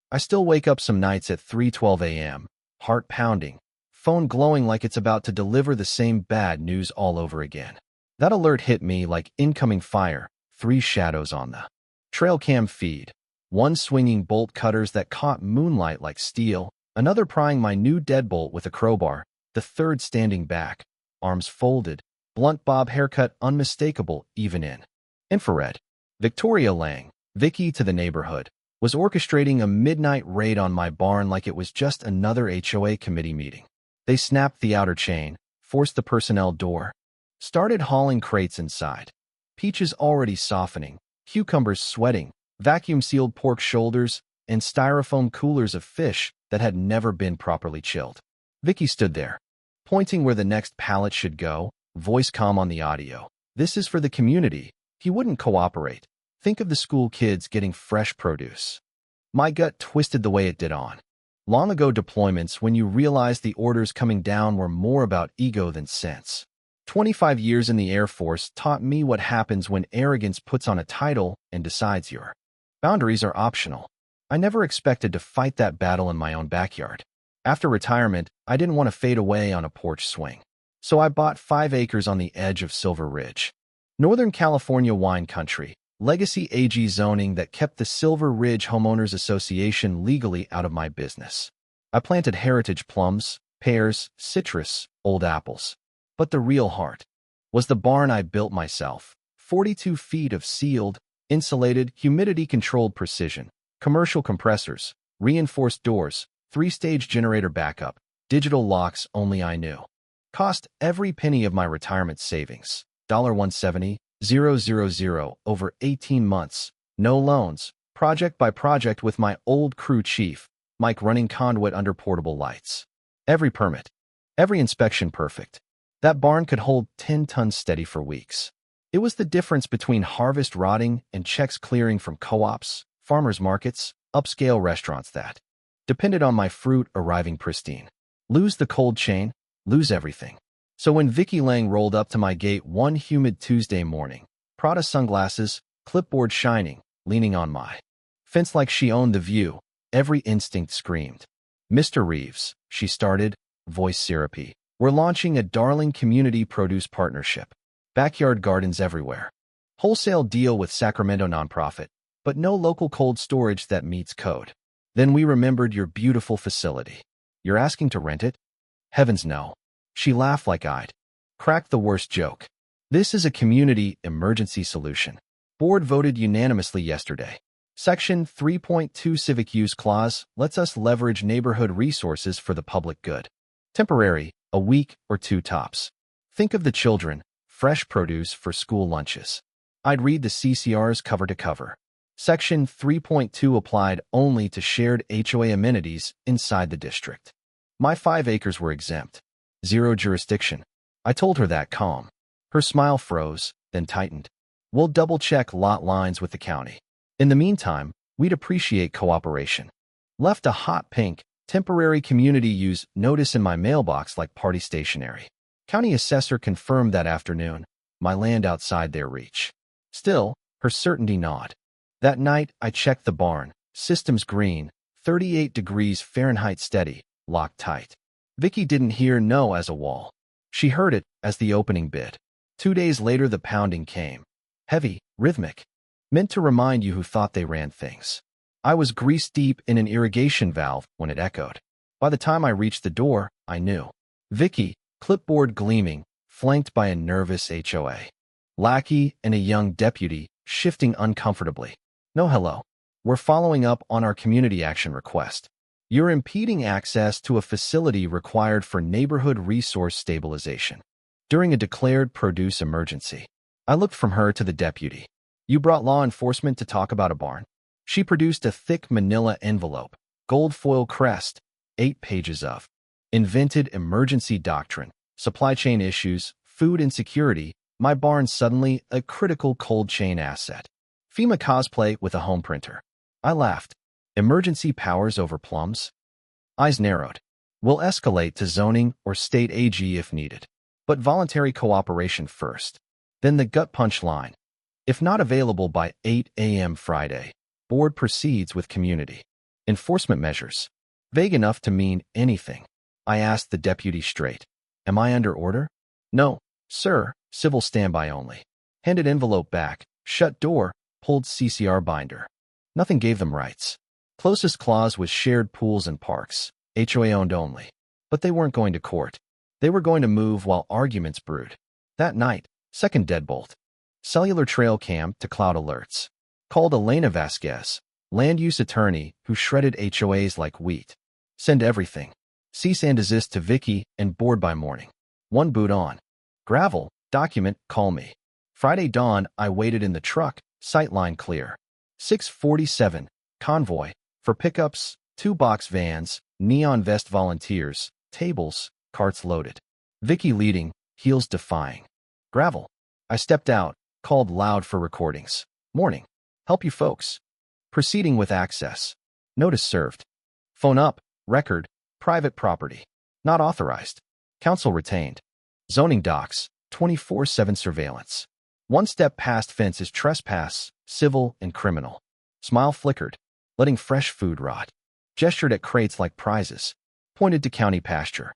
I still wake up some nights at 3:12 a.m., heart pounding, phone glowing like it's about to deliver the same bad news all over again. That alert hit me like incoming fire, 3 shadows on the trail cam feed. One swinging bolt cutters that caught moonlight like steel, another prying my new deadbolt with a crowbar, the third standing back, arms folded, blunt bob haircut unmistakable even in infrared. Victoria Lang, Vicky to the neighborhood, was orchestrating a midnight raid on my barn like it was just another HOA committee meeting. They snapped the outer chain, forced the personnel door, started hauling crates inside. Peaches already softening, cucumbers sweating, vacuum-sealed pork shoulders, and styrofoam coolers of fish that had never been properly chilled. Vicky stood there, pointing where the next pallet should go, voice calm on the audio. This is for the community. He wouldn't cooperate. Think of the school kids getting fresh produce. My gut twisted the way it did on long ago deployments when you realized the orders coming down were more about ego than sense. 25 years in the Air Force taught me what happens when arrogance puts on a title and decides your boundaries are optional. I never expected to fight that battle in my own backyard. After retirement, I didn't want to fade away on a porch swing. So I bought 5 acres on the edge of Silver Ridge, Northern California wine country, legacy AG zoning that kept the Silver Ridge Homeowners Association legally out of my business. I planted heritage plums, pears, citrus, old apples. But the real heart was the barn I built myself. 42 feet of sealed, insulated, humidity-controlled precision, commercial compressors, reinforced doors, 3-stage generator backup, digital locks only I knew. Cost every penny of my retirement savings, $170,000 over 18 months, no loans, project by project with my old crew chief, Mike running conduit under portable lights. Every permit, every inspection perfect. That barn could hold 10 tons steady for weeks. It was the difference between harvest rotting and checks clearing from co-ops, farmers markets, upscale restaurants that depended on my fruit arriving pristine. Lose the cold chain, lose everything. So when Vicky Lang rolled up to my gate one humid Tuesday morning, Prada sunglasses, clipboard shining, leaning on my fence like she owned the view, every instinct screamed. "Mr. Reeves," she started, voice syrupy, "we're launching a darling community produce partnership. Backyard gardens everywhere. Wholesale deal with Sacramento nonprofit, but no local cold storage that meets code." Then we remembered your beautiful facility. "You're asking to rent it?" "Heavens no." She laughed like I'd cracked the worst joke. "This is a community emergency solution. Board voted unanimously yesterday. Section 3.2 Civic Use Clause lets us leverage neighborhood resources for the public good. Temporary, a week or 2 tops. Think of the children, fresh produce for school lunches." I'd read the CCRs cover to cover. Section 3.2 applied only to shared HOA amenities inside the district. My 5 acres were exempt. 0 jurisdiction. I told her that calm. Her smile froze, then tightened. "We'll double-check lot lines with the county. In the meantime, we'd appreciate cooperation." Left a hot pink, temporary community use notice in my mailbox like party stationery. County assessor confirmed that afternoon, my land outside their reach. Still, her certainty gnawed. That night, I checked the barn, systems green, 38 degrees Fahrenheit steady, locked tight. Vicky didn't hear no as a wall. She heard it as the opening bid. 2 days later the pounding came. Heavy, rhythmic. Meant to remind you who thought they ran things. I was grease-deep in an irrigation valve when it echoed. By the time I reached the door, I knew. Vicky, clipboard gleaming, flanked by a nervous HOA lackey and a young deputy, shifting uncomfortably. "No hello. We're following up on our community action request. You're impeding access to a facility required for neighborhood resource stabilization during a declared produce emergency." I looked from her to the deputy. "You brought law enforcement to talk about a barn?" She produced a thick manila envelope, gold foil crest, 8 pages of invented emergency doctrine, supply chain issues, food insecurity, my barn suddenly a critical cold chain asset. FEMA cosplay with a home printer. I laughed. Emergency powers over plums? Eyes narrowed. "We'll escalate to zoning or state AG if needed. But voluntary cooperation first." Then the gut punch line. "If not available by 8 a.m. Friday, board proceeds with community." Enforcement measures. Vague enough to mean anything. I asked the deputy straight. Am I under order? No, sir, civil standby only. Handed envelope back, shut door, pulled CCR binder. Nothing gave them rights. Closest clause was shared pools and parks, HOA owned only. But they weren't going to court. They were going to move while arguments brewed. That night, second deadbolt. Cellular trail cam to cloud alerts. Called Elena Vasquez, land use attorney who shredded HOAs like wheat. Send everything. Cease and desist to Vicky and board by morning. One boot on. Gravel, document, call me. Friday dawn, I waited in the truck, sightline clear. 6:47, convoy, for pickups, 2-box vans, neon vest volunteers, tables, carts loaded. Vicky leading, heels defying. Gravel. I stepped out, called loud for recordings. Morning. Help you folks. Proceeding with access. Notice served. Phone up, record, private property. Not authorized. Council retained. Zoning docs, 24/7 surveillance. One step past fence is trespass, civil and criminal. Smile flickered, letting fresh food rot. Gestured at crates like prizes. Pointed to county pasture.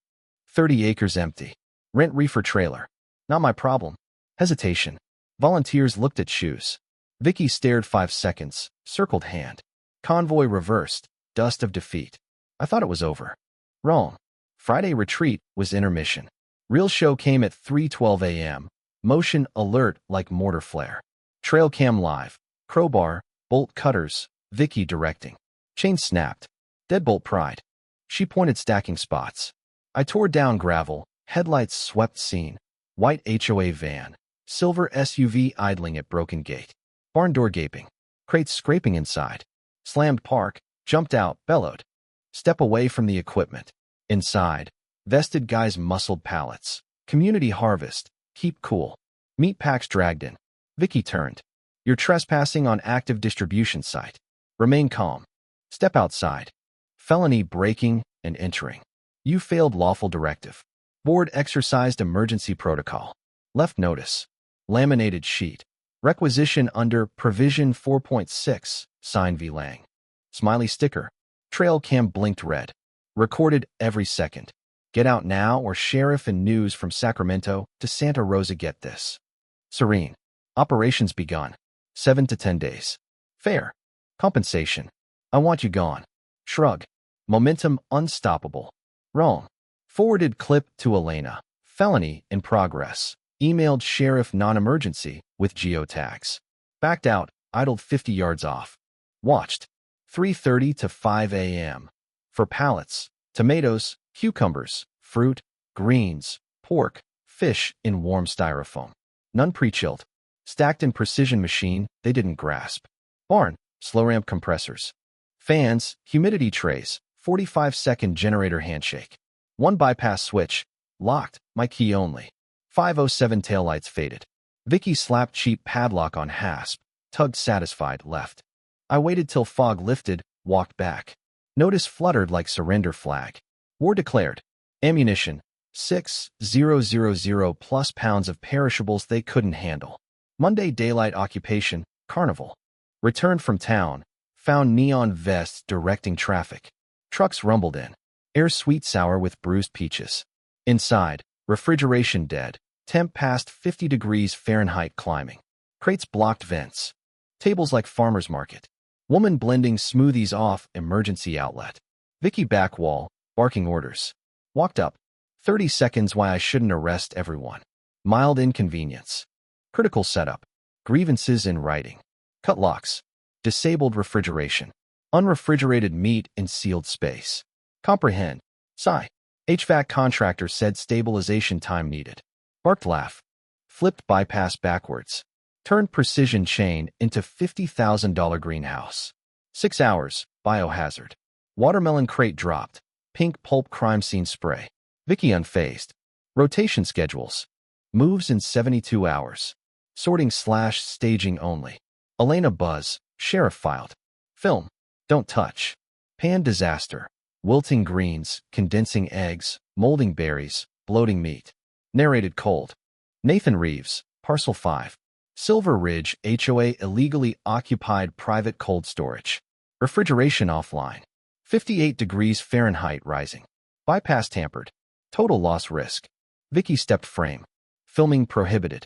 30 acres empty. Rent reefer trailer. Not my problem. Hesitation. Volunteers looked at shoes. Vicky stared 5 seconds, circled hand. Convoy reversed, dust of defeat. I thought it was over. Wrong. Friday retreat was intermission. Real show came at 3:12 a.m. Motion alert like mortar flare. Trail cam live. Crowbar, bolt cutters, Vicky directing. Chain snapped. Deadbolt pride. She pointed stacking spots. I tore down gravel, headlights swept scene. White HOA van. Silver SUV idling at broken gate. Barn door gaping. Crates scraping inside. Slammed park, jumped out, bellowed. Step away from the equipment. Inside. Vested guys muscled pallets. Community harvest. Keep cool. Meat packs dragged in. Vicky turned. You're trespassing on active distribution site. Remain calm. Step outside. Felony breaking and entering. You failed lawful directive. Board exercised emergency protocol. Left notice. Laminated sheet. Requisition under Provision 4.6, sign V. Lang. Smiley sticker. Trail cam blinked red. Recorded every second. Get out now or sheriff and news from Sacramento to Santa Rosa get this. Serene. Operations begun. 7 to 10 days. Fair. Compensation. I want you gone. Shrug. Momentum unstoppable. Wrong. Forwarded clip to Elena. Felony in progress. Emailed sheriff non-emergency with geotags. Backed out, idled 50 yards off. Watched. 3:30 to 5 a.m. For pallets, tomatoes, cucumbers, fruit, greens, pork, fish in warm styrofoam. None pre-chilled. Stacked in precision machine they didn't grasp. Barn, slow ramp compressors. Fans, humidity trays, 45-second generator handshake. One bypass switch. Locked, my key only. 5:07 taillights faded. Vicky slapped cheap padlock on hasp. Tugged satisfied, left. I waited till fog lifted, walked back. Notice fluttered like surrender flag. War declared. Ammunition. 6,000 plus pounds of perishables they couldn't handle. Monday daylight occupation, carnival. Returned from town. Found neon vests directing traffic. Trucks rumbled in. Air sweet sour with bruised peaches. Inside, refrigeration dead. Temp past 50 degrees Fahrenheit climbing. Crates blocked vents. Tables like farmer's market. Woman blending smoothies off emergency outlet. Vicky back wall, barking orders. Walked up. 30 seconds why I shouldn't arrest everyone. Mild inconvenience. Critical setup. Grievances in writing. Cut locks. Disabled refrigeration. Unrefrigerated meat in sealed space. Comprehend. Sigh. HVAC contractor said stabilization time needed. Barked laugh. Flipped bypass backwards. Turned precision chain into $50,000 greenhouse. 6 hours, biohazard. Watermelon crate dropped. Pink pulp crime scene spray. Vicky unfazed. Rotation schedules. Moves in 72 hours. Sorting/staging only. Elena buzz. Sheriff filed. Film. Don't touch. Pan disaster. Wilting greens, condensing eggs, molding berries, bloating meat. Narrated cold. Nathan Reeves, Parcel 5. Silver Ridge HOA illegally occupied private cold storage. Refrigeration offline. 58 degrees Fahrenheit rising. Bypass tampered. Total loss risk. Vicky stepped frame. Filming prohibited.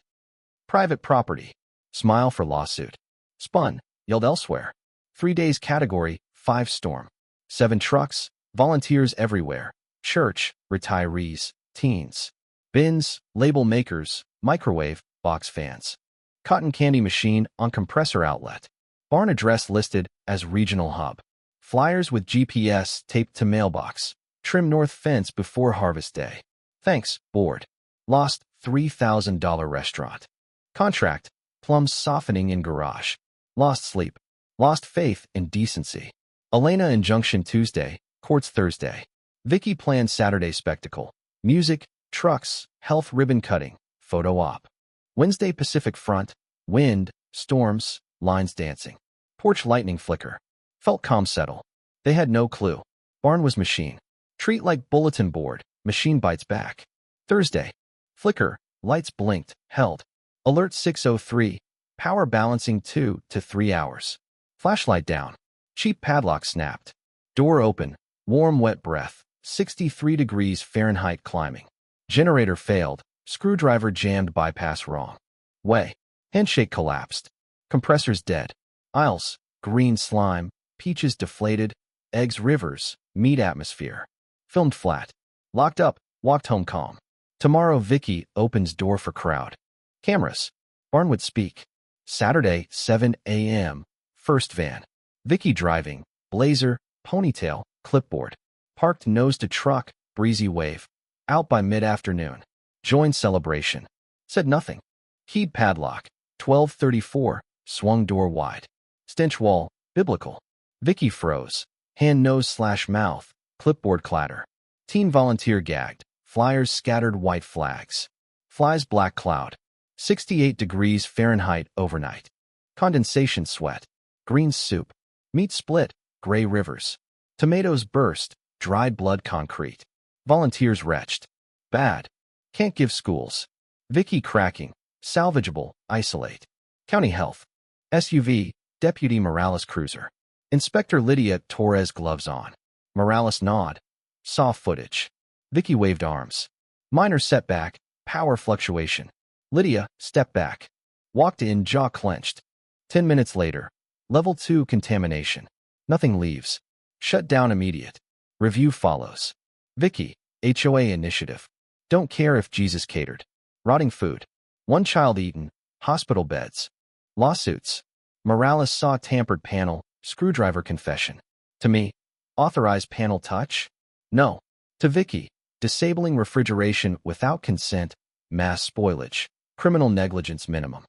Private property. Smile for lawsuit. Spun. Yelled elsewhere. 3 days category, 5 storm. 7 trucks, volunteers everywhere. Church, retirees, teens. Bins, label makers, microwave, box fans. Cotton candy machine on compressor outlet. Barn address listed as regional hub. Flyers with GPS taped to mailbox. Trim north fence before harvest day. Thanks, board. Lost $3,000 restaurant. Contract, plums softening in garage. Lost sleep. Lost faith in decency. Elena injunction Tuesday, courts Thursday. Vicky planned Saturday spectacle. Music, trucks, health ribbon cutting, photo op. Wednesday Pacific front, wind, storms, lines dancing. Porch lightning flicker. Felt calm settle. They had no clue. Barn was machine. Treat like bulletin board, machine bites back. Thursday. Flicker, lights blinked, held. Alert 6:03, power balancing 2 to 3 hours. Flashlight down. Cheap padlock snapped. Door open, warm wet breath, 63 degrees Fahrenheit climbing. Generator failed, screwdriver jammed bypass wrong. Way. Handshake collapsed. Compressors dead. Aisles, green slime, peaches deflated, eggs rivers, meat atmosphere. Filmed flat. Locked up, walked home calm. Tomorrow Vicky opens door for crowd. Cameras. Barn would speak. Saturday, 7 a.m. First van. Vicky driving, blazer, ponytail, clipboard. Parked nose to truck, breezy wave. Out by mid-afternoon. Joined celebration. Said nothing. Keyed padlock. 12:34, swung door wide. Stench wall, biblical. Vicky froze. Hand nose/mouth, clipboard clatter. Teen volunteer gagged. Flyers scattered white flags. Flies black cloud. 68 degrees Fahrenheit overnight. Condensation sweat. Greens soup. Meat split, gray rivers. Tomatoes burst, dried blood concrete. Volunteers wretched. Bad. Can't give schools. Vicky cracking. Salvageable, isolate. County Health. SUV, Deputy Morales Cruiser. Inspector Lydia Torres gloves on. Morales nod. Saw footage. Vicky waved arms. Minor setback, power fluctuation. Lydia, step back. Walked in, jaw clenched. 10 minutes later. Level 2 contamination. Nothing leaves. Shut down immediate. Review follows. Vicky, HOA initiative. Don't care if Jesus catered. Rotting food. 1 child eaten. Hospital beds. Lawsuits. Morales saw tampered panel, screwdriver confession. To me, authorized panel touch? No. To Vicky, disabling refrigeration without consent, mass spoilage, criminal negligence minimum.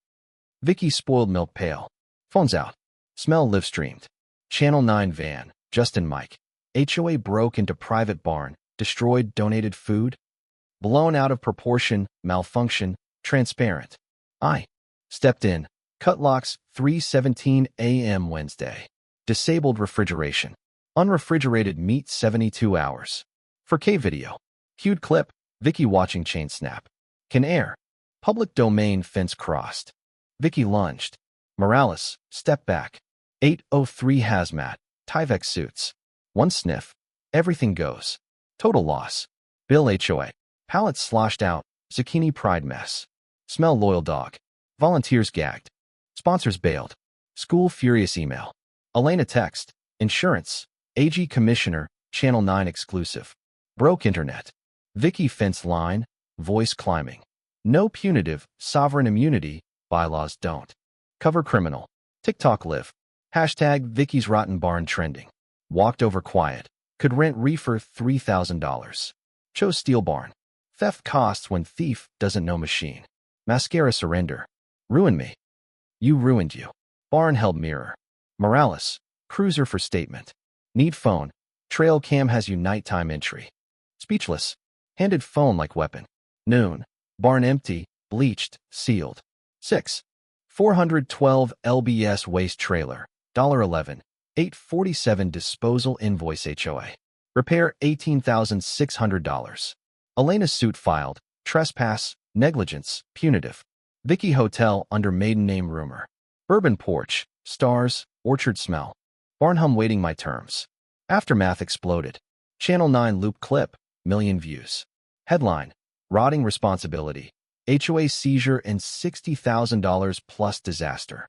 Vicky spoiled milk pail. Phones out. Smell live streamed. Channel 9 van, Justin Mike. HOA broke into private barn, destroyed donated food. Blown out of proportion, malfunction, transparent. I stepped in. Cut locks, 3:17 a.m. Wednesday. Disabled refrigeration. Unrefrigerated meat 72 hours. 4K video. Cued clip, Vicky watching chain snap. Can air. Public domain fence crossed. Vicky lunged. Morales, step back. 8:03 hazmat, Tyvek suits. 1 sniff. Everything goes. Total loss. Bill HOA. Pallets sloshed out, zucchini pride mess. Smell loyal dog. Volunteers gagged. Sponsors bailed. School furious email. Elena text. Insurance. AG Commissioner, Channel 9 exclusive. Broke internet. Vicky fence line, voice climbing. No punitive, sovereign immunity, bylaws don't. Cover criminal. TikTok live. Hashtag Vicky's Rotten Barn trending. Walked over quiet. Could rent reefer $3,000. Chose steel barn. Theft costs when thief doesn't know machine. Mascara surrender. Ruin me. You ruined you. Barn held mirror. Morales. Cruiser for statement. Need phone. Trail cam has you nighttime entry. Speechless. Handed phone like weapon. Noon. Barn empty, bleached, sealed. 6. 412 lbs waste trailer. $11. 847 disposal invoice HOA. Repair $18,600. Elena's suit filed. Trespass, negligence, punitive. Vicky Hotel under maiden name rumor. Bourbon porch, stars, orchard smell. Barn hum waiting my terms. Aftermath exploded. Channel 9 loop clip, million views. Headline, rotting responsibility. HOA seizure and $60,000 plus disaster.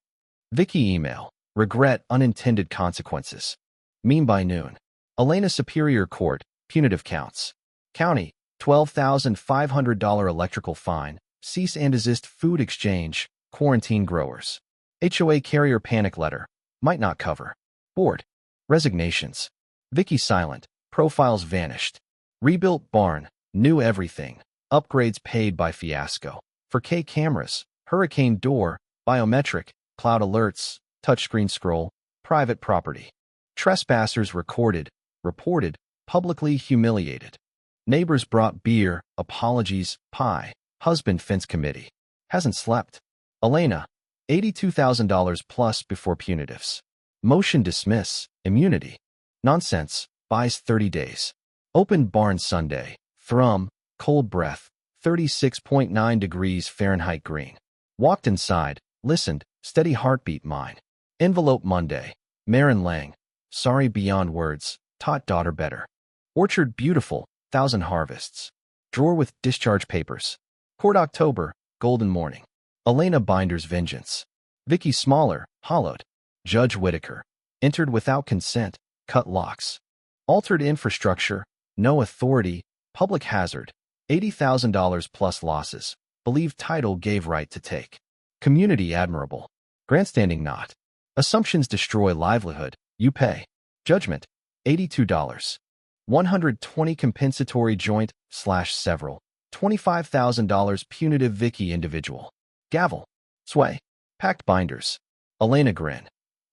Vicky email, regret unintended consequences. Meme by noon. Elena Superior Court, punitive counts. County, $12,500 electrical fine. Cease and desist food exchange, quarantine growers. HOA carrier panic letter, might not cover. Board. Resignations. Vicky silent, profiles vanished. Rebuilt barn, new everything. Upgrades paid by fiasco. 4K cameras, hurricane door, biometric, cloud alerts, touchscreen scroll, private property. Trespassers recorded, reported, publicly humiliated. Neighbors brought beer, apologies, pie. Husband fence committee. Hasn't slept. Elena, $82,000 plus before punitives. Motion dismiss, immunity. Nonsense, buys 30 days. Opened barn Sunday. Thrum, cold breath, 36.9 degrees Fahrenheit green. Walked inside, listened, steady heartbeat mine. Envelope Monday. Marin Lang, sorry beyond words, taught daughter better. Orchard beautiful, 1,000 harvests. Drawer with discharge papers. Court October, golden morning. Elena Binder's vengeance. Vicky smaller, hollowed. Judge Whitaker. Entered without consent, cut locks. Altered infrastructure, no authority, public hazard. $80,000 plus losses. Believed title gave right to take. Community admirable. Grandstanding not. Assumptions destroy livelihood, you pay. Judgment, $82. 120 compensatory joint / several. $25,000 punitive Vicky individual. Gavel. Sway. Packed binders. Elena grin.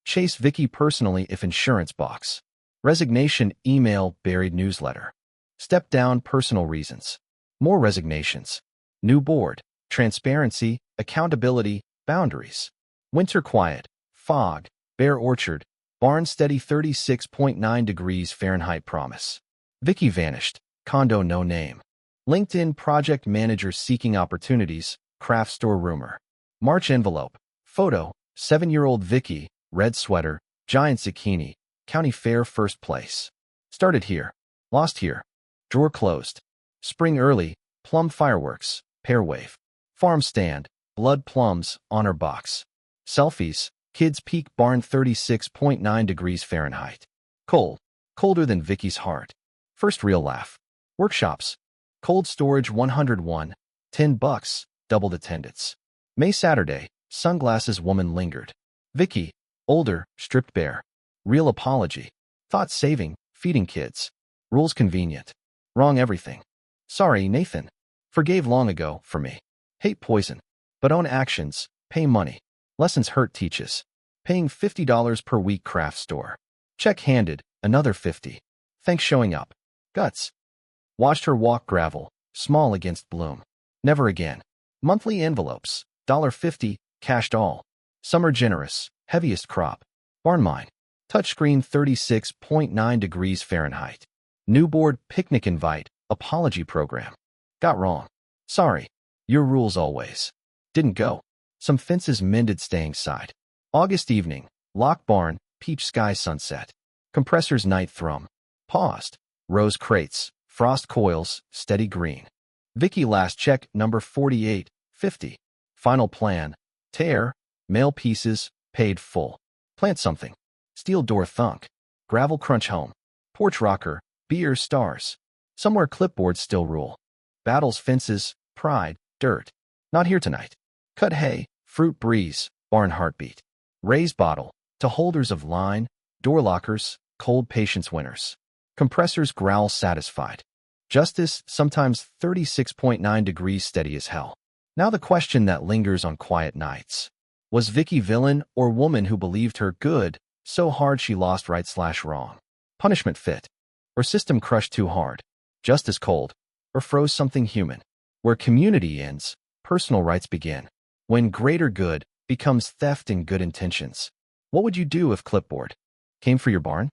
Chase Vicky personally if insurance box. Resignation email buried newsletter. Step down personal reasons. More resignations. New board. Transparency, accountability, boundaries. Winter quiet. Fog. Bare orchard. Barn steady 36.9 degrees Fahrenheit promise. Vicky vanished. Condo no name. LinkedIn project manager seeking opportunities. Craft store rumor. March envelope. Photo. 7-year-old Vicky. Red sweater. Giant zucchini. County fair first place. Started here. Lost here. Drawer closed. Spring early. Plum fireworks. Pear wave. Farm stand. Blood plums. Honor box. Selfies. Kids peak barn 36.9 degrees Fahrenheit. Cold. Colder than Vicky's heart. First real laugh. Workshops. Cold storage 101. $10. Doubled attendance. May Saturday. Sunglasses woman lingered. Vicky. Older. Stripped bare. Real apology. Thought saving. Feeding kids. Rules convenient. Wrong everything. Sorry, Nathan. Forgave long ago, for me. Hate poison. But own actions. Pay money. Lessons hurt teaches. Paying $50 per week craft store. Check handed. Another 50. Thanks showing up. Guts. Watched her walk gravel. Small against bloom. Never again. Monthly envelopes. $1.50. Cashed all. Summer generous. Heaviest crop. Barn mine. Touchscreen 36.9 degrees Fahrenheit. New board picnic invite. Apology program. Got wrong. Sorry. Your rules always. Didn't go. Some fences mended staying side. August evening. Lock barn. Peach sky sunset. Compressors night thrum. Paused. Rose crates. Frost coils. Steady green. Vicky last check number 48. 50. Final plan. Tear. Mail pieces. Paid full. Plant something. Steel door thunk. Gravel crunch home. Porch rocker. Beer stars. Somewhere clipboards still rule. Battles fences. Pride. Dirt. Not here tonight. Cut hay. Fruit breeze. Barn heartbeat. Raise bottle. To holders of line. Door lockers. Cold patience winners. Compressors growl satisfied. Justice, sometimes 36.9 degrees steady as hell. Now the question that lingers on quiet nights. Was Vicky villain or woman who believed her good, so hard she lost right/wrong? Punishment fit? Or system crushed too hard? Justice cold? Or froze something human? Where community ends, personal rights begin. When greater good becomes theft and good intentions. What would you do if clipboard came for your barn?